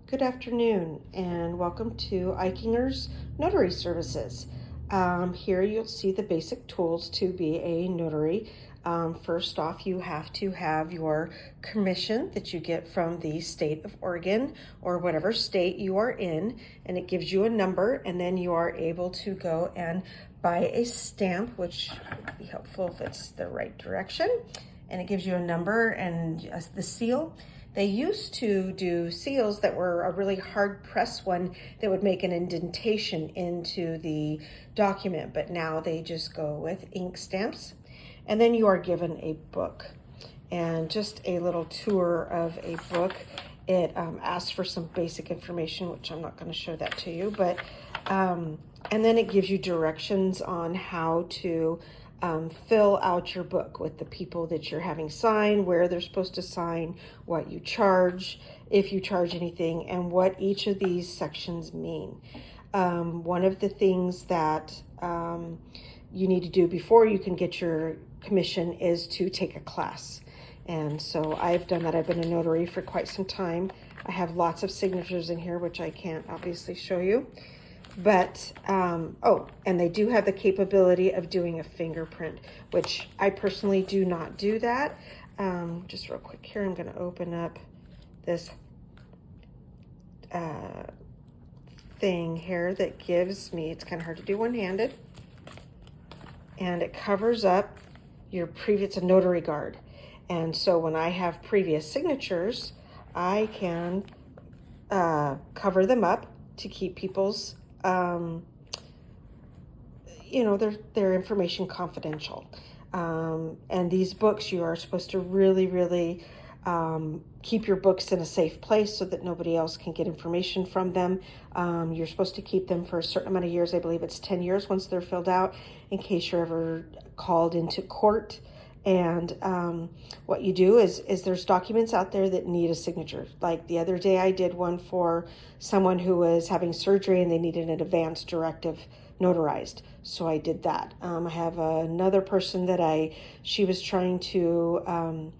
Good afternoon and welcome to Eichinger's Notary Services. Here you'll see the basic tools to be a notary. First off, you have to have your commission that you get from the state of Oregon or whatever state you are in, and it gives you a number, and then you are able to go and buy a stamp, which would be helpful if it's the right direction, and it gives you a number and the seal. They used to do seals that were a really hard press one that would make an indentation into the document, but now they just go with ink stamps. And then you are given a book, and just a little tour of a book. It asks for some basic information, which I'm not going to show that to you, but and then it gives you directions on how to fill out your book with the people that you're having sign, where they're supposed to sign, what you charge, if you charge anything, and what each of these sections mean. One of the things that you need to do before you can get your commission is to take a class. And so I've done that. I've been a notary for quite some time. I have lots of signatures in here, which I can't obviously show you. But, oh, and they do have the capability of doing a fingerprint, which I personally do not do that. Just real quick here, I'm going to open up this thing here that gives me, it's kind of hard to do one-handed, and it covers up your previous, a notary guard. And so when I have previous signatures, I can cover them up to keep people's their information confidential. And these books, you are supposed to really keep your books in a safe place so that nobody else can get information from them. You're supposed to keep them for a certain amount of years. I believe it's 10 years once they're filled out, in case you're ever called into court. And what you do is there's documents out there that need a signature. Like the other day I did one for someone who was having surgery and they needed an advance directive notarized. So I did that. I have another person that she was trying to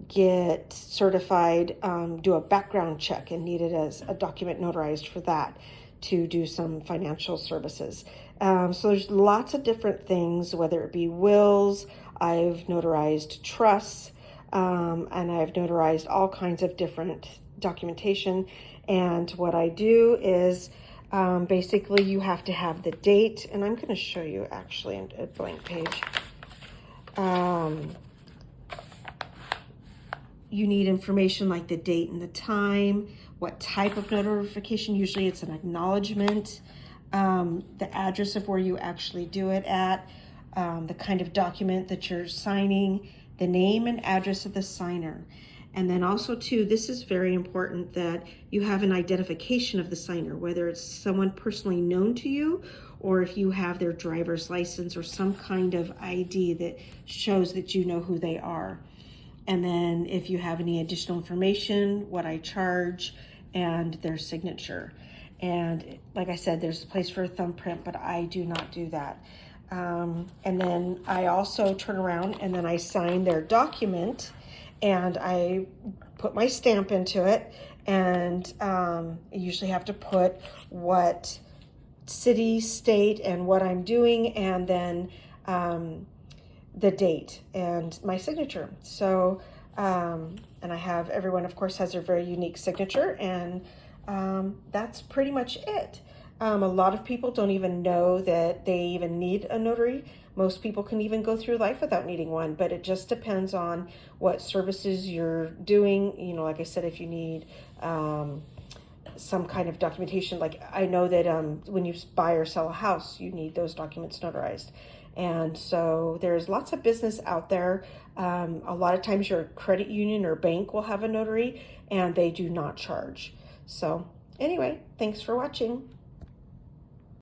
get certified, do a background check, and needed a document notarized for that to do some financial services. So there's lots of different things, whether it be wills, I've notarized trusts, and I've notarized all kinds of different documentation. And what I do is basically you have to have the date, and I'm going to show you actually a blank page. You need information like the date and the time, what type of notification. Usually it's an acknowledgement, the address of where you actually do it at, the kind of document that you're signing, the name and address of the signer. And then also too, this is very important, that you have an identification of the signer, whether it's someone personally known to you or if you have their driver's license or some kind of ID that shows that you know who they are. And then if you have any additional information, what I charge, and their signature. And like I said, there's a place for a thumbprint, but I do not do that. And then I also turn around and then I sign their document and I put my stamp into it. And I usually have to put what city, state, and what I'm doing, and then the date and my signature. So, and I have, everyone of course has their very unique signature, and that's pretty much it. A lot of people don't even know that they even need a notary. Most people can even go through life without needing one, but it just depends on what services you're doing. You know, like I said, if you need some kind of documentation, like I know that when you buy or sell a house, you need those documents notarized. And so there's lots of business out there. A lot of times your credit union or bank will have a notary and they do not charge. So anyway, thanks for watching.